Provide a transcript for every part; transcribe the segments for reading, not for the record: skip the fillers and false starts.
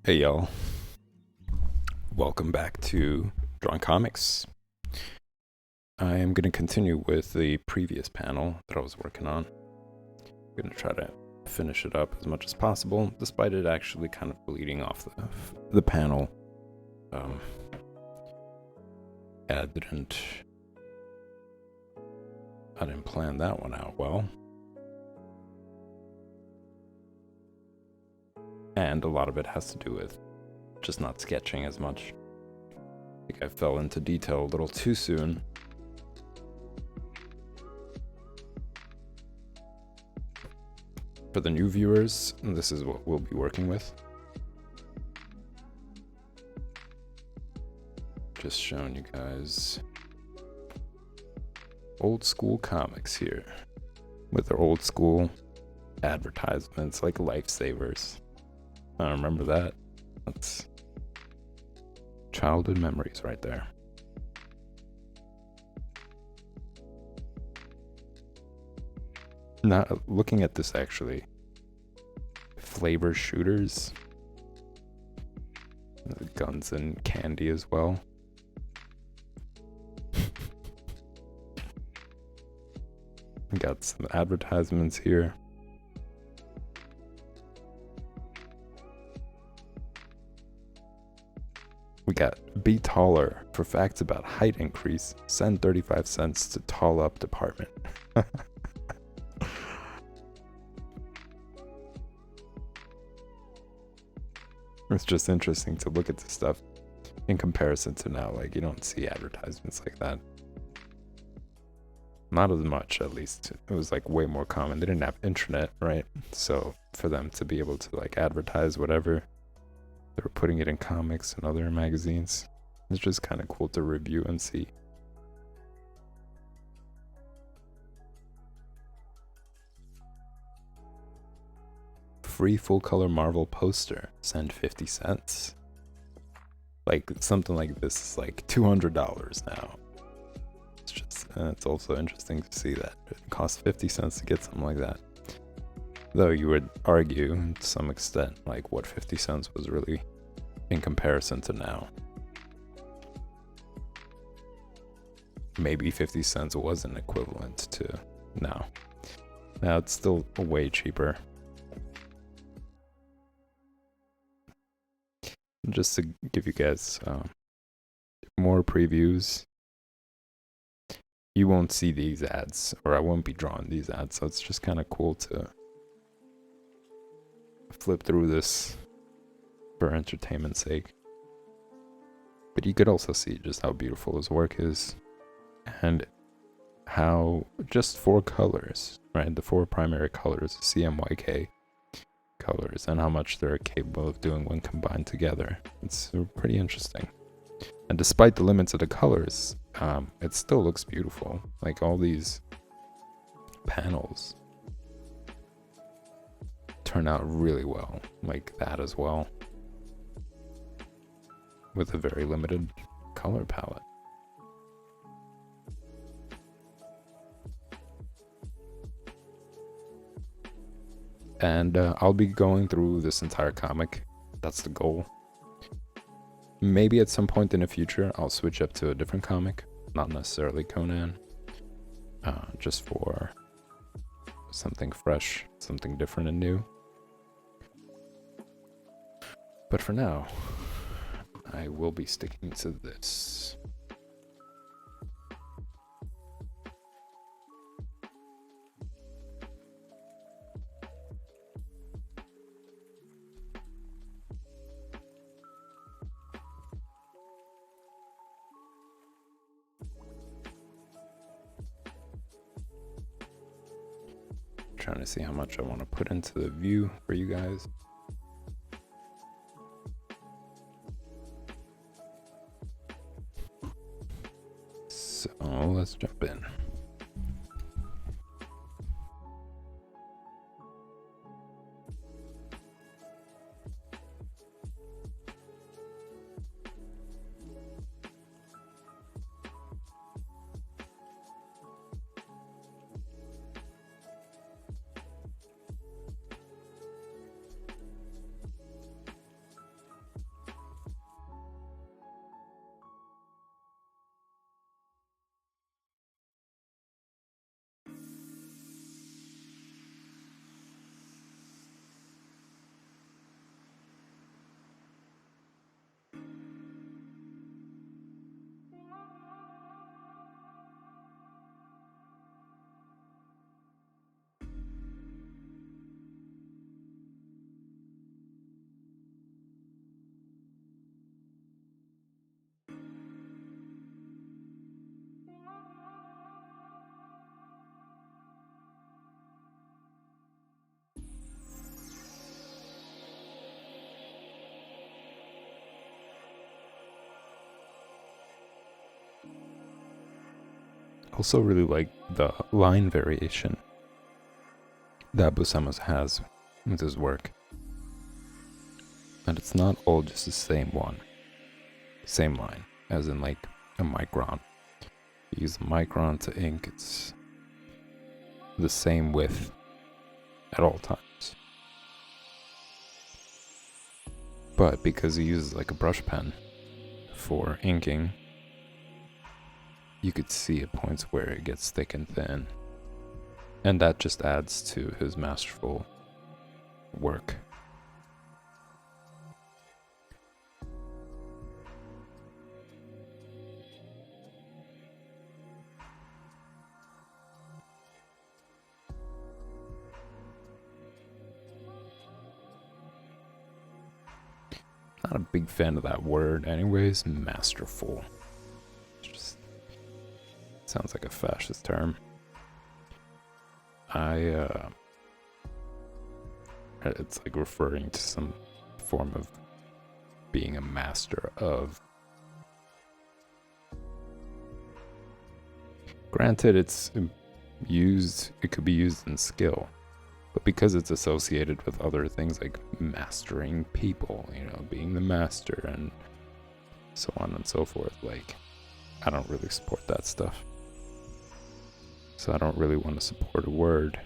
Hey y'all, welcome back to Drawing Comics. I am going to continue with the previous panel that I was working on. I'm going to try to finish it up as much as possible, despite it actually kind of bleeding off the panel. I didn't plan that one out well. And a lot of it has to do with just not sketching as much. I think I fell into detail a little too soon. For the new viewers, this is what we'll be working with. Just showing you guys old school comics here with their old school advertisements like lifesavers. I remember that. That's childhood memories right there. Now, looking at this actually, flavor shooters, guns and candy as well. We got some advertisements here. We got be taller for facts about height increase. Send 35 cents to tall up department. It's just interesting to look at this stuff in comparison to now. Like, you don't see advertisements like that. Not as much, at least. It was like way more common. They didn't have internet, right? So for them to be able to like advertise whatever, they were putting it in comics and other magazines. It's just kind of cool to review and see. Free full color Marvel poster. Send 50 cents. Like something like this is like $200 now. It's just, it's also interesting to see that it costs 50 cents to get something like that. Though you would argue to some extent like what 50 cents was really in comparison to now. Maybe 50 cents wasn't equivalent to now. Now it's still way cheaper. Just to give you guys more previews. You won't see these ads, or I won't be drawing these ads, so it's just kind of cool to flip through this for entertainment's sake. But you could also see just how beautiful his work is, and how just 4 colors, right? The 4 primary colors, CMYK colors, and how much they're capable of doing when combined together. It's pretty interesting. And despite the limits of the colors, it still looks beautiful. Like all these panels turn out really well, like that as well, with a very limited color palette. And I'll be going through this entire comic. That's the goal. Maybe at some point in the future, I'll switch up to a different comic. Not necessarily Conan. Just for something fresh, something different and new. But for now, I will be sticking to this. Trying to see how much I want to put into the view for you guys. So let's jump in. also really like the line variation that Buscema has with his work. And it's not all just the same same line, as in like a micron. You use a micron to ink, it's the same width at all times. But because he uses like a brush pen for inking, you could see at points where it gets thick and thin. And that just adds to his masterful work. Not a big fan of that word anyways, masterful. It just sounds like a fascist term. It's like referring to some form of being a master of. Granted, it could be used in skill, but because it's associated with other things like mastering people, being the master and so on and so forth, like, I don't really support that stuff. So I don't really want to support a word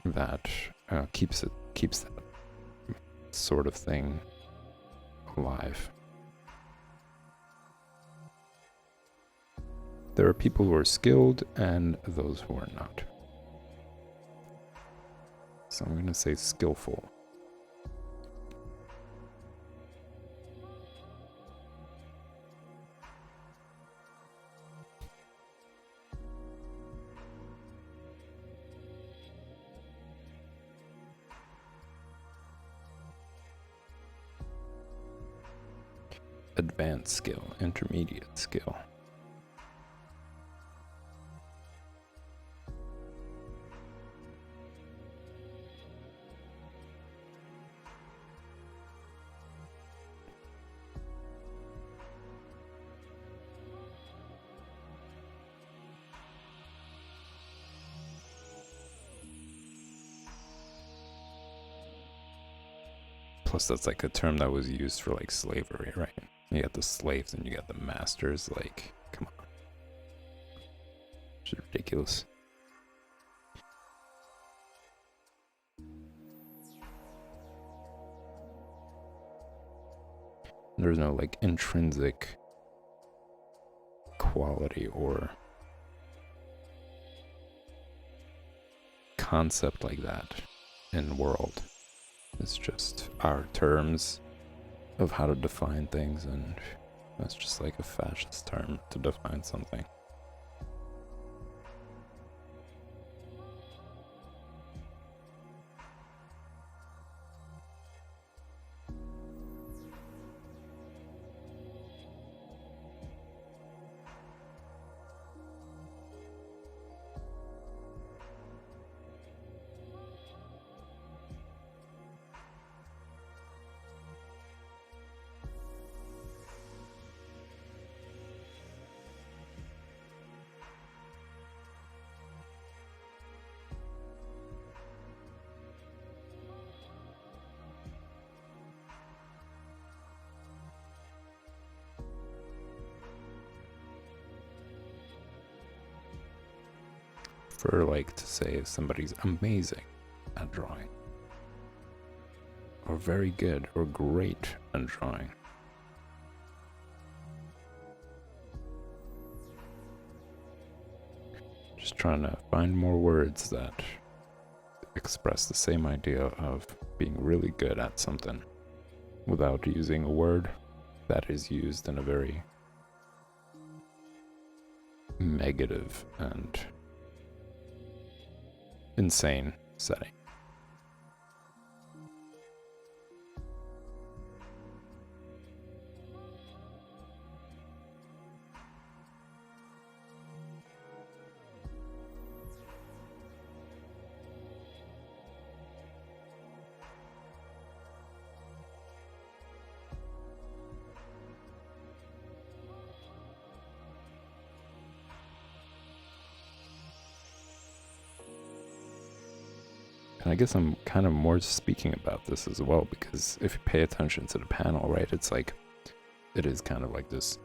that keeps that sort of thing alive. There are people who are skilled and those who are not. So I'm going to say skillful. Advanced skill, intermediate skill. Plus, that's like a term that was used for like slavery, right? You got the slaves and you got the masters. Like, come on. It's ridiculous. There's no like intrinsic quality or concept like that in the world. It's just our terms of how to define things, and that's just like a fascist term to define something. For like to say if somebody's amazing at drawing, or very good or great at drawing. Just trying to find more words that express the same idea of being really good at something without using a word that is used in a very negative and insane setting. I guess I'm kind of more speaking about this as well, because if you pay attention to the panel, right, it's like, it is kind of like this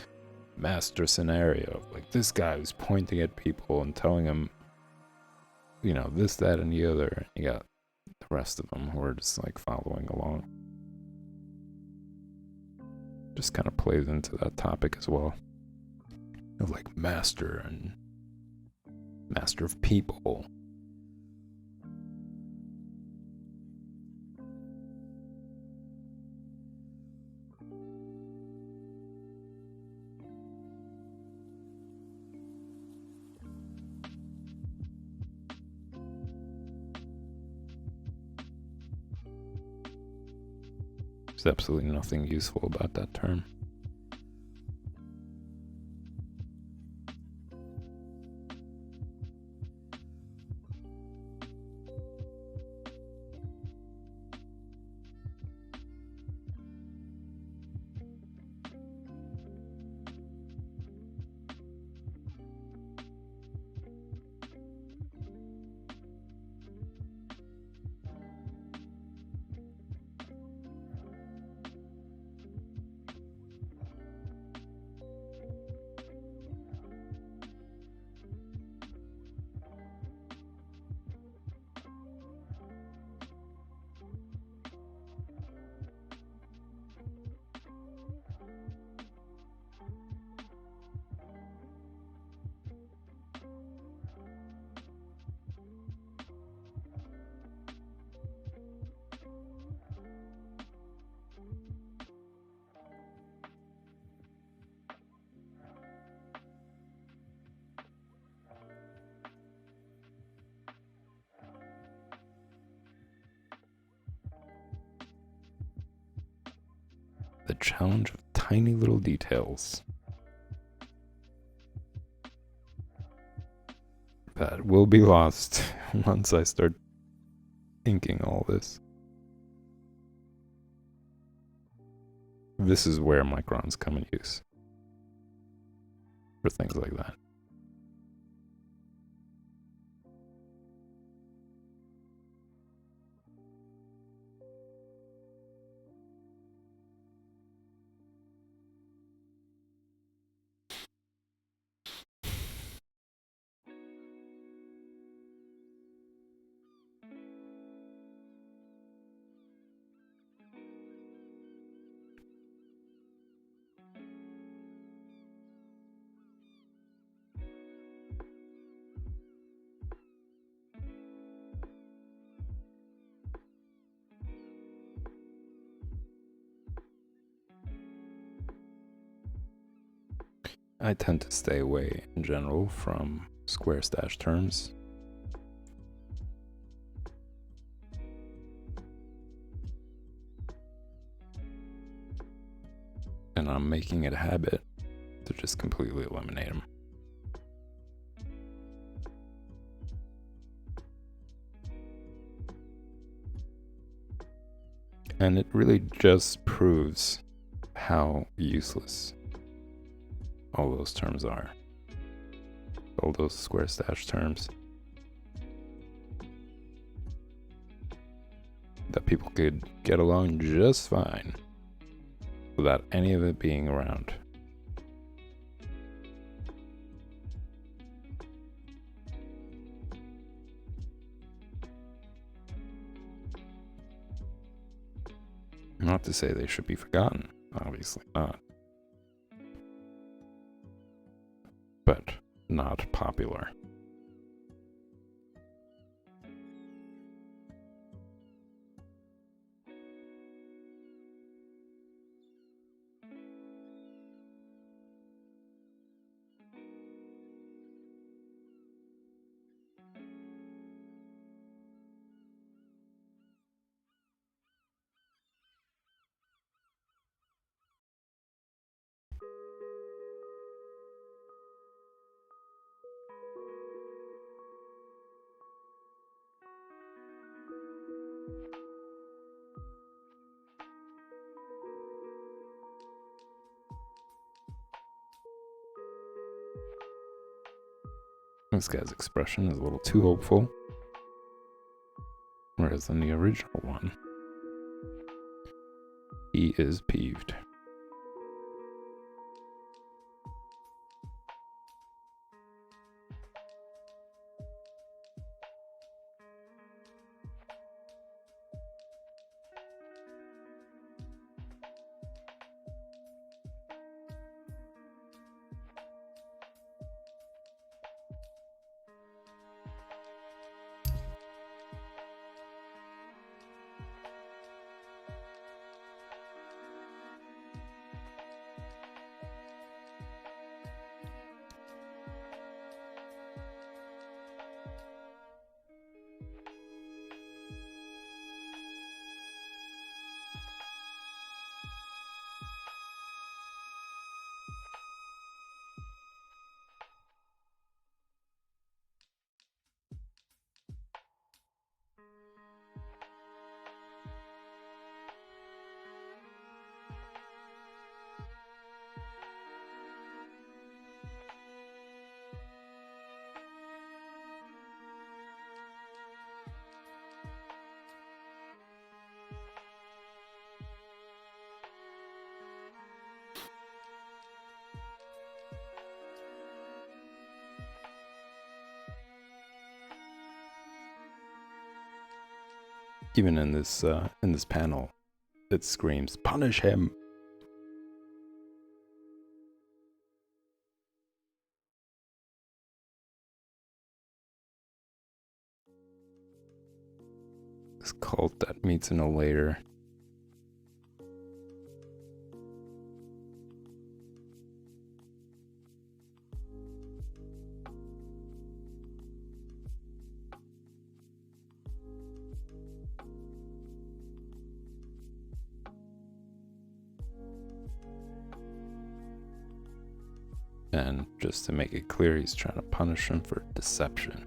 master scenario. Like, this guy who's pointing at people and telling them, you know, this, that, and the other. You got the rest of them who are just like following along. Just kind of plays into that topic as well. Of like master and master of people. There's absolutely nothing useful about that term. The challenge of tiny little details that will be lost once I start thinking all this. This is where microns come in use for things like that. I tend to stay away in general from square stash terms. And I'm making it a habit to just completely eliminate them. And it really just proves how useless all those terms are. All those square stash terms. That people could get along just fine without any of it being around. Not to say they should be forgotten, obviously not. But not popular. This guy's expression is a little too hopeful. Whereas as than the original one. He is peeved. Even in this panel, it screams, "Punish him!" This cult that meets in a lair. And just to make it clear, he's trying to punish him for deception.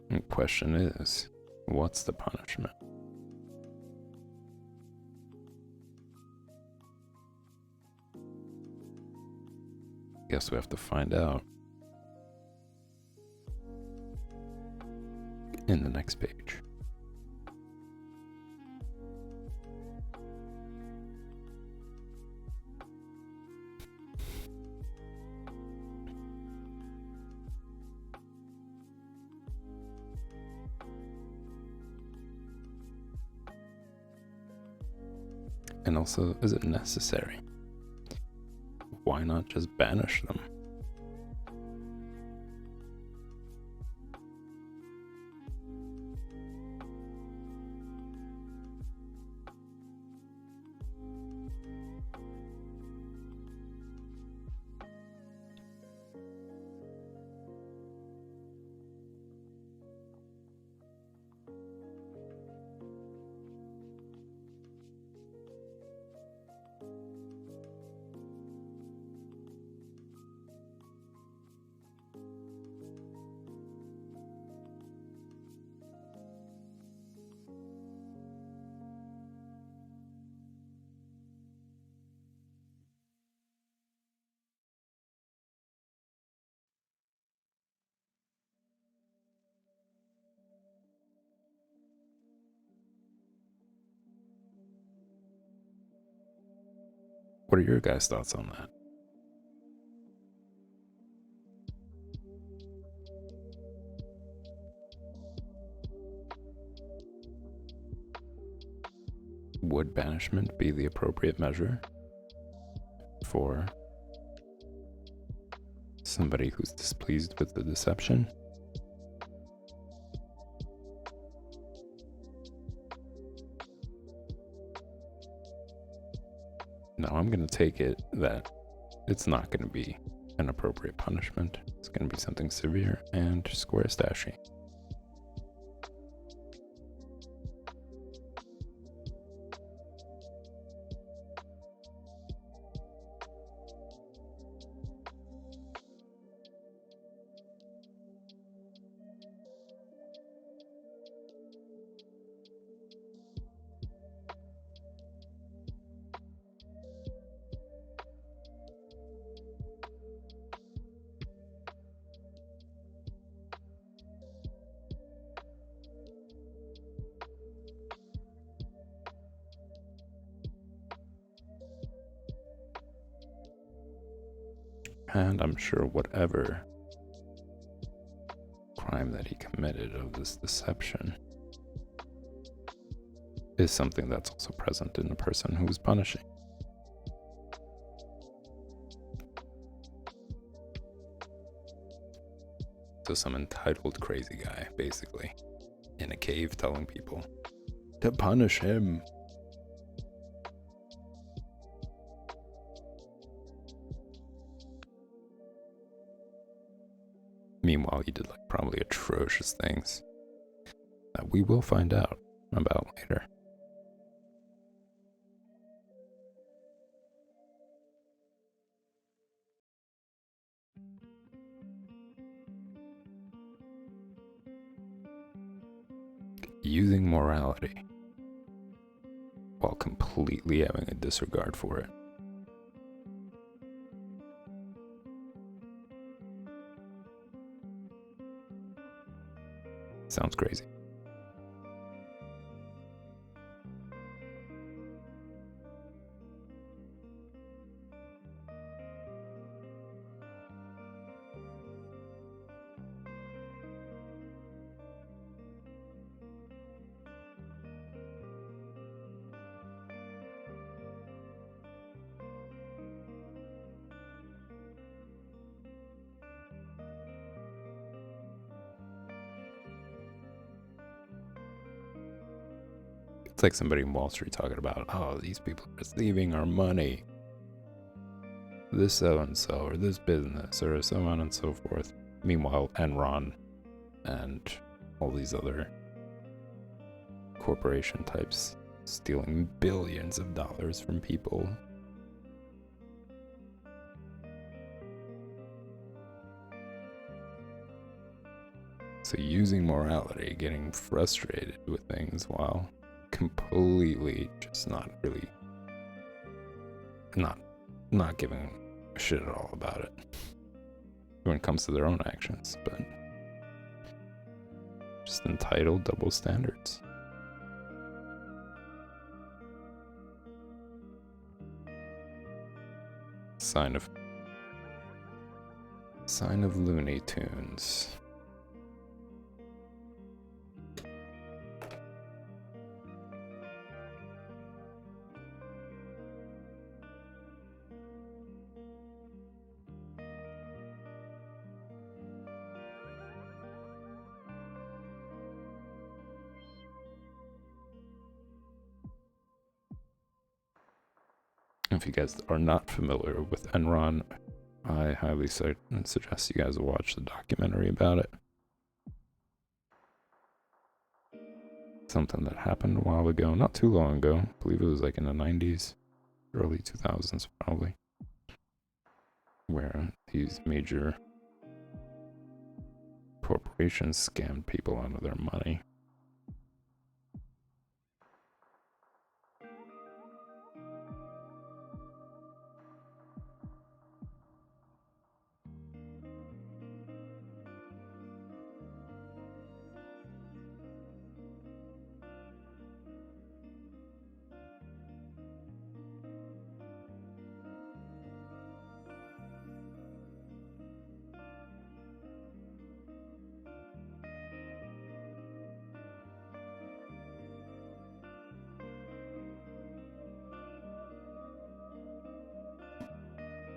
The question is, what's the punishment? Guess we have to find out in the next page. And also, is it necessary? Why not just banish them? What are your guys' thoughts on that? Would banishment be the appropriate measure for somebody who's displeased with the deception? I'm gonna take it that it's not gonna be an appropriate punishment. It's gonna be something severe and square stashy. And I'm sure whatever crime that he committed of this deception is something that's also present in the person who is punishing. So some entitled crazy guy, basically, in a cave telling people to punish him. Meanwhile, he did like probably atrocious things that we will find out about later. Using morality while completely having a disregard for it. Sounds crazy. It's like somebody in Wall Street talking about, oh, these people are receiving our money. This so-and-so, or this business, or so on and so forth. Meanwhile, Enron and all these other corporation types stealing billions of dollars from people. So using morality, getting frustrated with things while completely just not giving a shit at all about it when it comes to their own actions, but just entitled double standards. Sign of Looney Tunes. If you guys are not familiar with Enron, I highly suggest you guys watch the documentary about it. Something that happened a while ago, not too long ago. I believe it was like in the 90s, early 2000s probably, where these major corporations scammed people out of their money.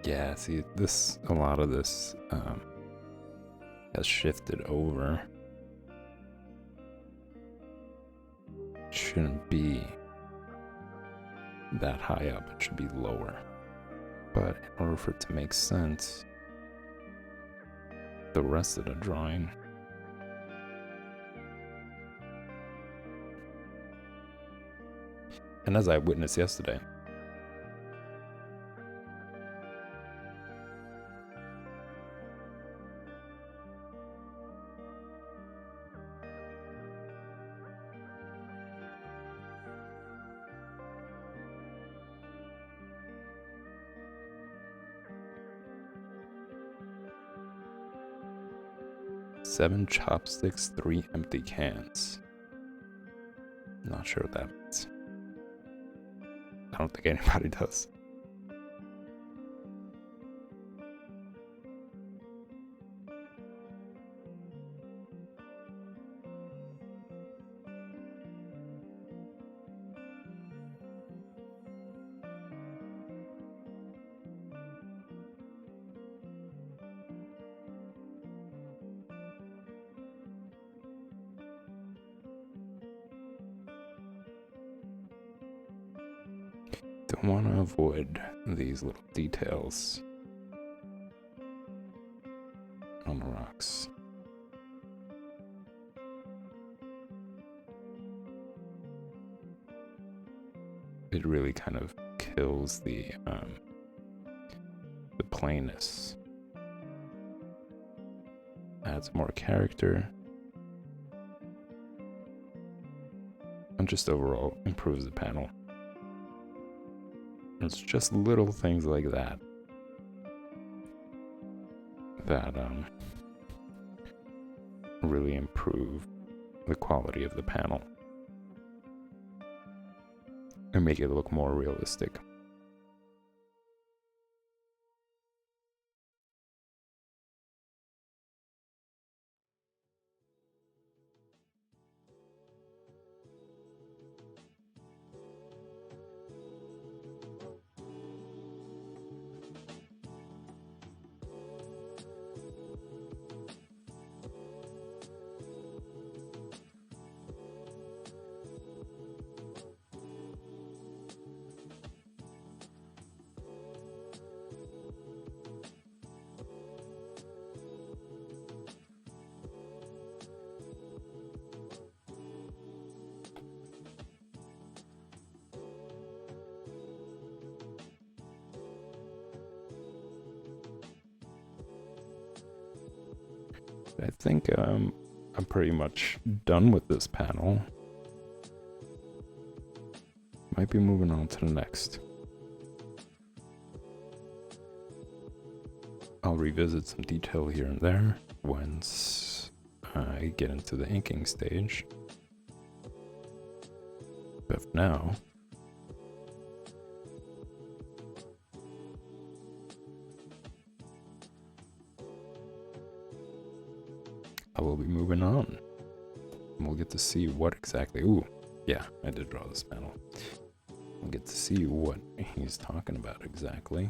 Yeah, see, a lot of this has shifted over. It shouldn't be that high up, it should be lower. But in order for it to make sense, the rest of the drawing and as I witnessed yesterday, seven chopsticks, 3 empty cans. Not sure what that means. I don't think anybody does. Don't want to avoid these little details on the rocks. It really kind of kills the plainness. Adds more character. And just overall improves the panel. It's just little things like that that really improve the quality of the panel and make it look more realistic. I think I'm pretty much done with this panel. Might be moving on to the next. I'll revisit some detail here and there once I get into the inking stage. But for now, I will be moving on. And we'll get to see what exactly... Ooh, yeah, I did draw this panel. We'll get to see what he's talking about exactly.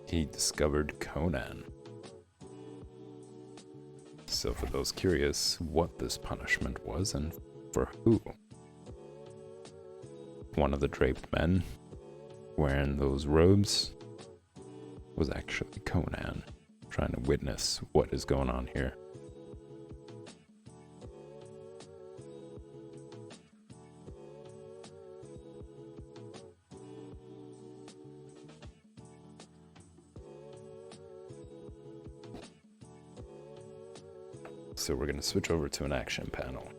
He discovered Conan. So for those curious what this punishment was and for who, one of the draped men wearing those robes was actually Conan, trying to witness what is going on here. So we're going to switch over to an action panel.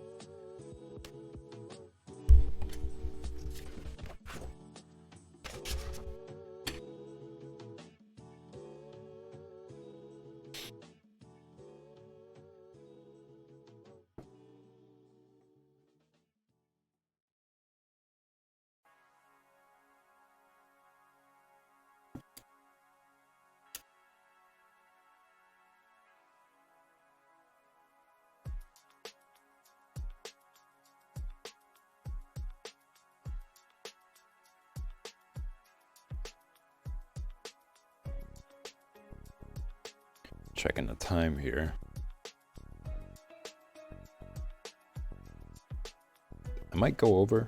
Checking the time here. I might go over,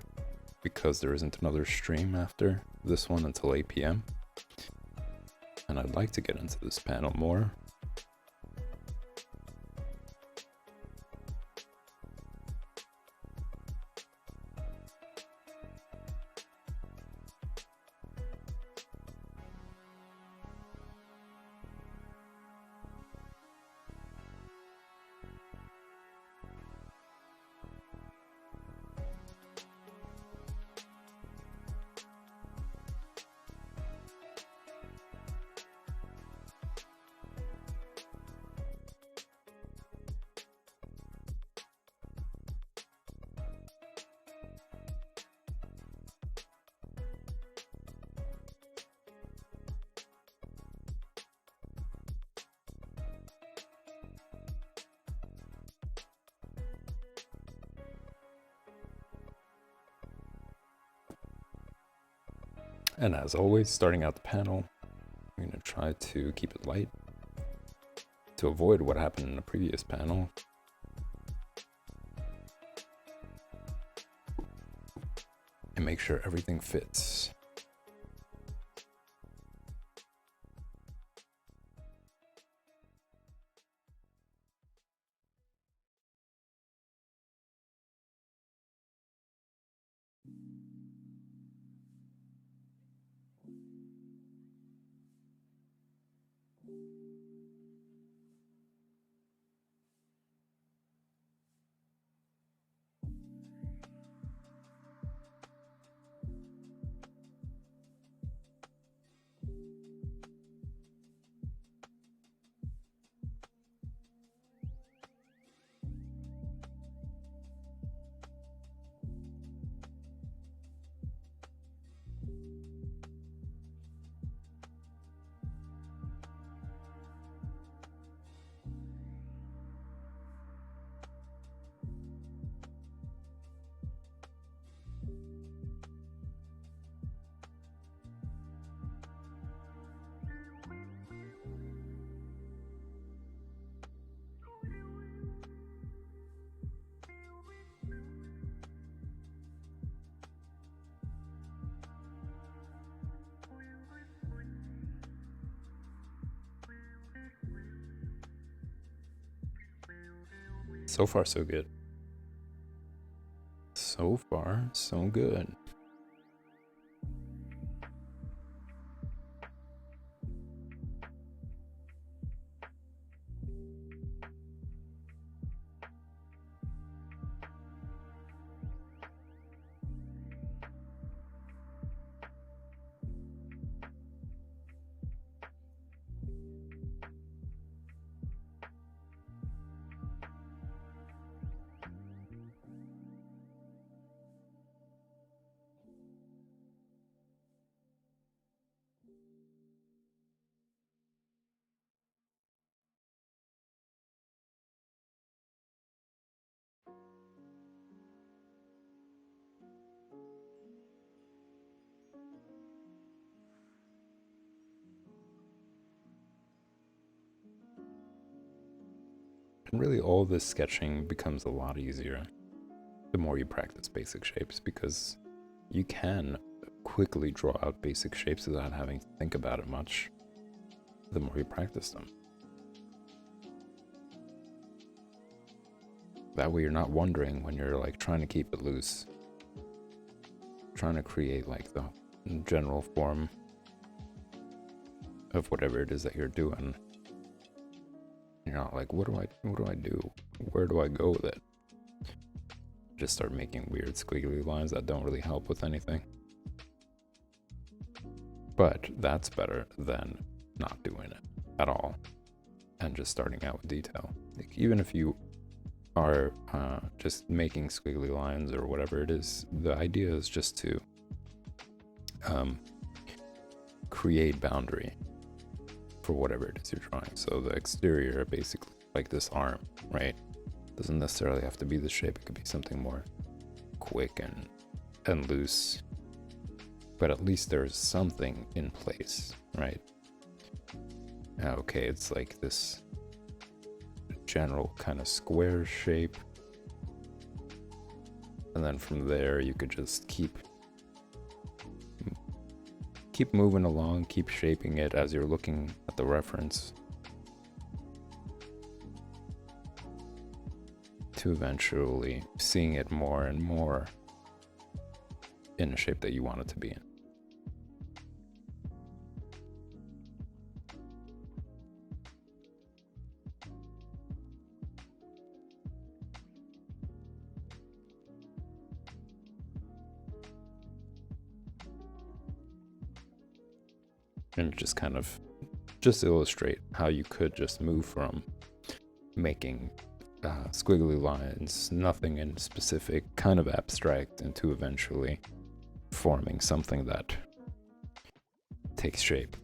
because there isn't another stream after this one until 8 p.m. And I'd like to get into this panel more. And as always, starting out the panel, I'm going to try to keep it light to avoid what happened in the previous panel. And make sure everything fits. So far, so good. So far, so good. And really all this sketching becomes a lot easier the more you practice basic shapes, because you can quickly draw out basic shapes without having to think about it much the more you practice them. That way you're not wondering when you're like trying to keep it loose, trying to create like the general form of whatever it is that you're doing. You're not like, what do I do? Where do I go with it? Just start making weird squiggly lines that don't really help with anything. But that's better than not doing it at all and just starting out with detail. Like, even if you are just making squiggly lines or whatever it is, the idea is just to create boundary for whatever it is you're drawing. So the exterior, basically like this arm, right? Doesn't necessarily have to be the shape. It could be something more quick and loose, but at least there's something in place, right? Okay, it's like this general kind of square shape. And then from there, you could just keep moving along, keep shaping it as you're looking at the reference, to eventually seeing it more and more in a shape that you want it to be in. And just kind of illustrate how you could just move from making squiggly lines, nothing in specific, kind of abstract, into eventually forming something that takes shape.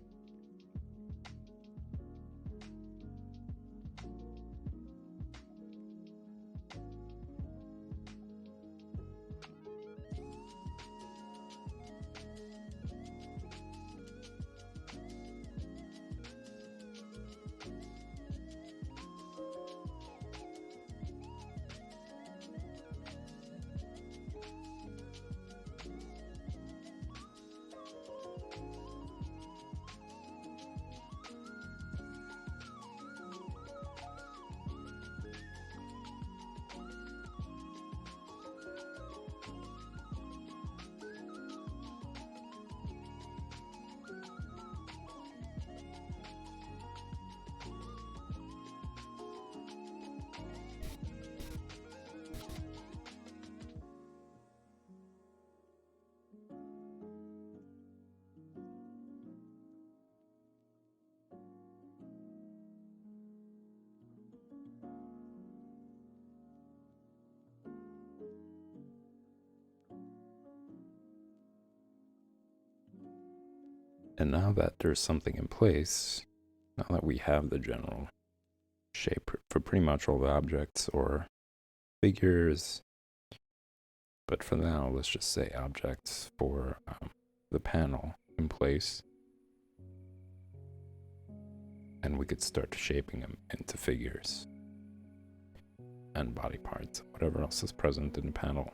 And now that there's something in place, now that we have the general shape for pretty much all the objects or figures, but for now, let's just say objects for the panel in place, and we could start shaping them into figures and body parts, whatever else is present in the panel.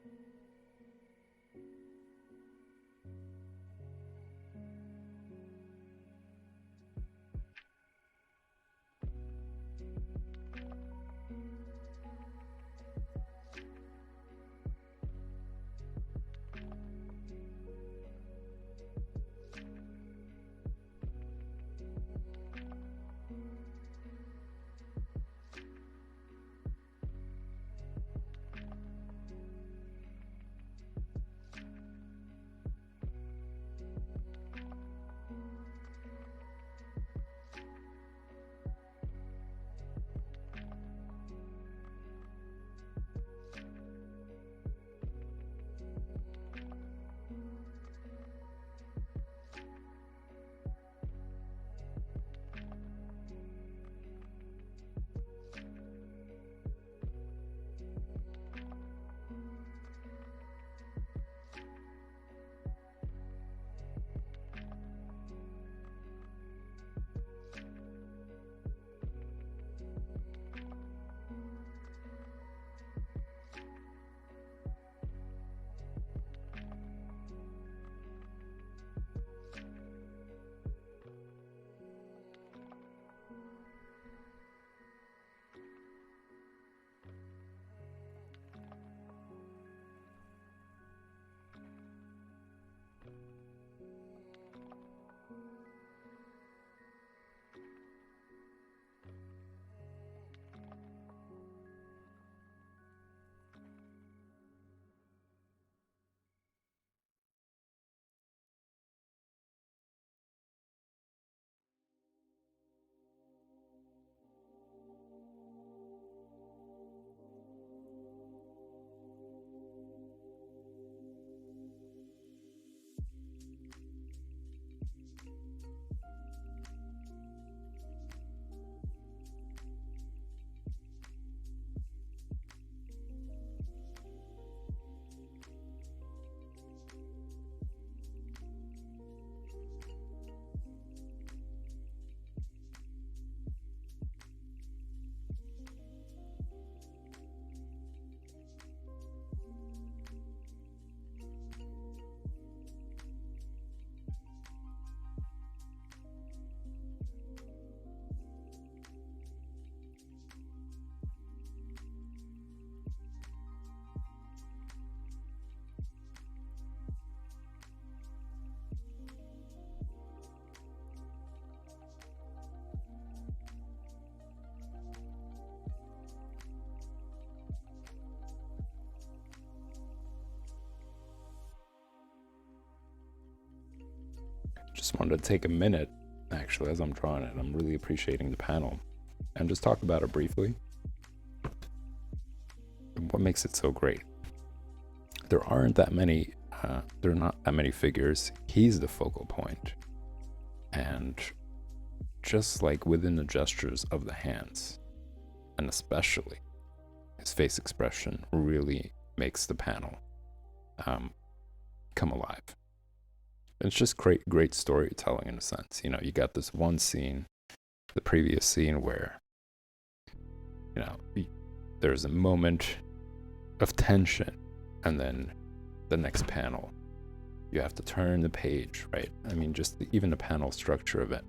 just wanted to take a minute, actually, as I'm drawing it. I'm really appreciating the panel, and just talk about it briefly. What makes it so great? There aren't that many, there are not that many figures. He's the focal point. And just like within the gestures of the hands, and especially his face expression really makes the panel come alive. It's just great storytelling in a sense. You know, you got this one scene, the previous scene, where, you know, there's a moment of tension, and then the next panel, you have to turn the page, right? I mean, just even the panel structure of it.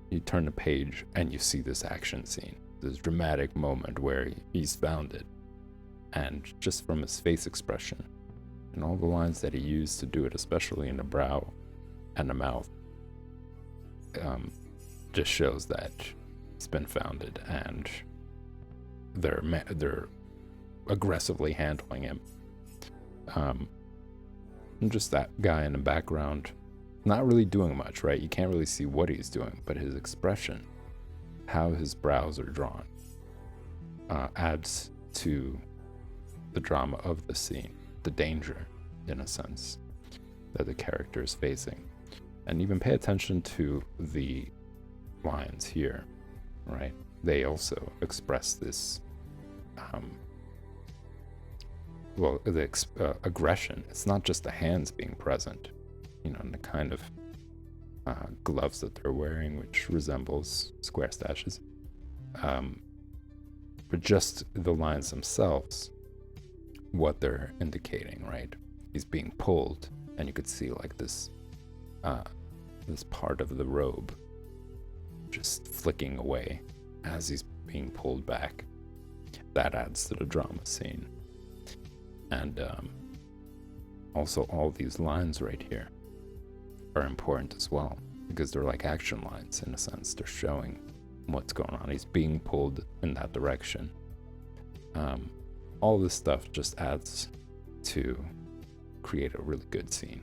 You turn the page and you see this action scene, this dramatic moment where he's found it. And just from his face expression and all the lines that he used to do it, especially in the brow and the mouth, just shows that he's been founded, and they're aggressively handling him. And just that guy in the background, not really doing much, right? You can't really see what he's doing, but his expression, how his brows are drawn, adds to the drama of the scene, the danger, in a sense, that the character is facing. And even pay attention to the lines here, right? They also express this, aggression. It's not just the hands being present, you know, and the kind of gloves that they're wearing, which resembles square stashes. But just the lines themselves, what they're indicating, right? He's being pulled, and you could see like this part of the robe just flicking away as he's being pulled back. That adds to the drama scene. And also all these lines right here are important as well, because they're like action lines in a sense. They're showing what's going on. He's being pulled in that direction. All this stuff just adds to create a really good scene.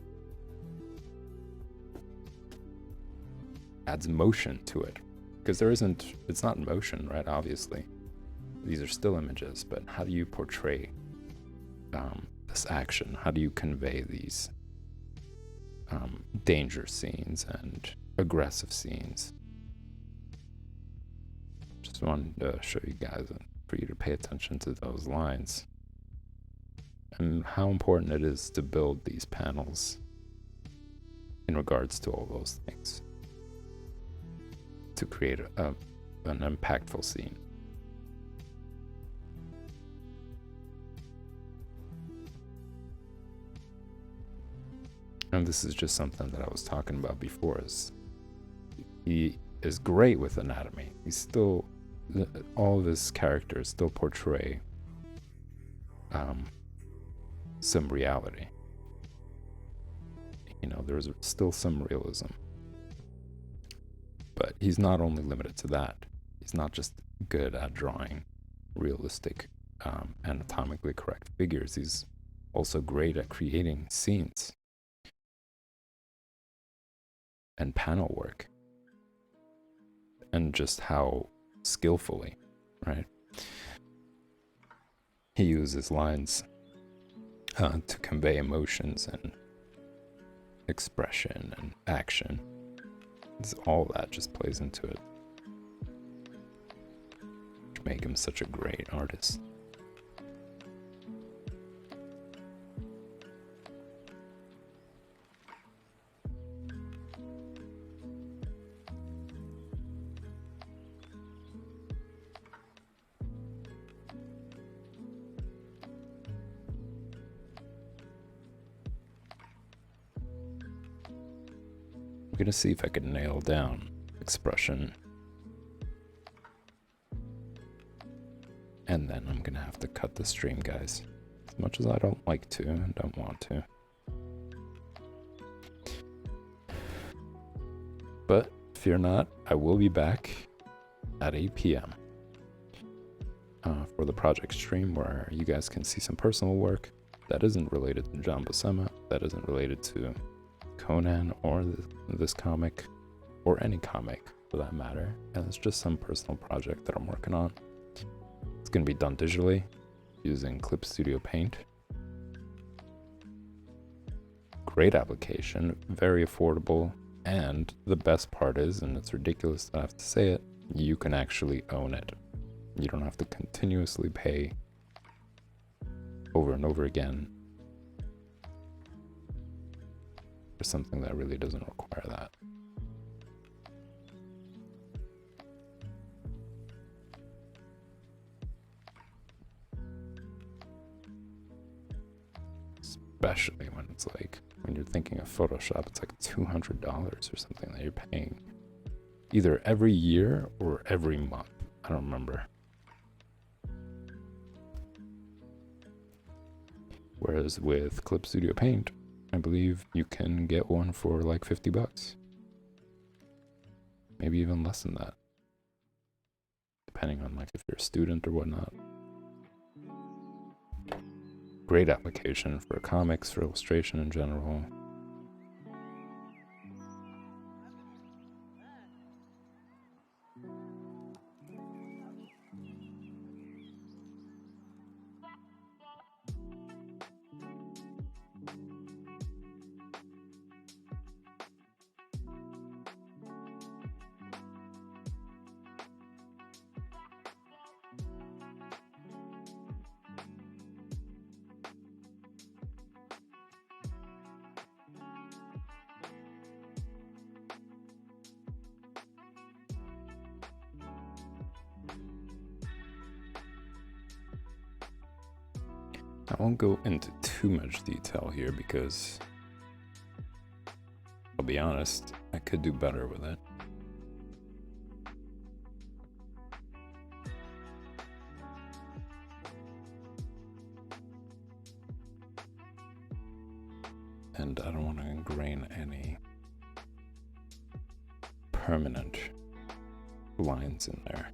Adds motion to it, because it's not motion, right? Obviously, these are still images, but how do you portray this action? How do you convey these danger scenes and aggressive scenes? Just wanted to show you guys and for you to pay attention to those lines and how important it is to build these panels in regards to all those things to create an impactful scene. And this is just something that I was talking about before, is he is great with anatomy. He's still, all of his characters still portray some reality. You know, there's still some realism. But he's not only limited to that. He's not just good at drawing realistic, anatomically correct figures. He's also great at creating scenes and panel work, and just how skillfully, right? He uses lines to convey emotions and expression and action. All that just plays into it, which make him such a great artist. I'm gonna see if I can nail down expression, and then I'm gonna have to cut the stream, guys, as much as I don't like to and don't want to. But fear not, I will be back at 8 p.m. For the project stream, where you guys can see some personal work that isn't related to John Buscema, that isn't related to Conan or this comic, or any comic for that matter, and it's just some personal project that I'm working on. It's going to be done digitally using Clip Studio Paint. Great application, very affordable, and the best part is, and it's ridiculous that I have to say it, you can actually own it. You don't have to continuously pay over and over again for something that really doesn't require that. Especially when it's like, when you're thinking of Photoshop, it's like $200 or something that you're paying either every year or every month. I don't remember. Whereas with Clip Studio Paint, I believe you can get one for like $50. Maybe even less than that, depending on like if you're a student or whatnot. Great application for comics, for illustration in general. I won't go into too much detail here because, I'll be honest, I could do better with it. And I don't want to ingrain any permanent lines in there.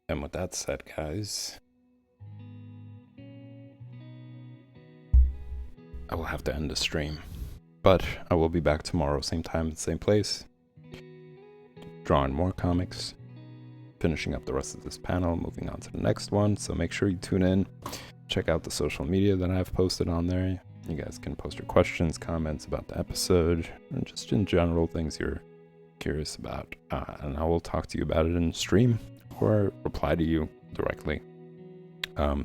And with that said, guys, I will have to end the stream. But I will be back tomorrow, same time, same place, drawing more comics, finishing up the rest of this panel, moving on to the next one. So make sure you tune in, check out the social media that I've posted on there. You guys can post your questions, comments about the episode, and just in general things you're curious about. And I will talk to you about it in stream or reply to you directly.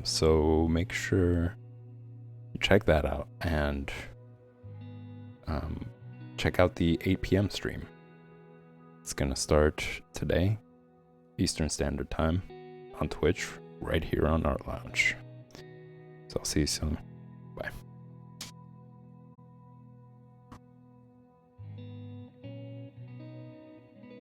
So make sure you check that out and check out the 8 p.m. stream. It's gonna start today, Eastern Standard Time, on Twitch, right here on Art Lounge. So I'll see you soon.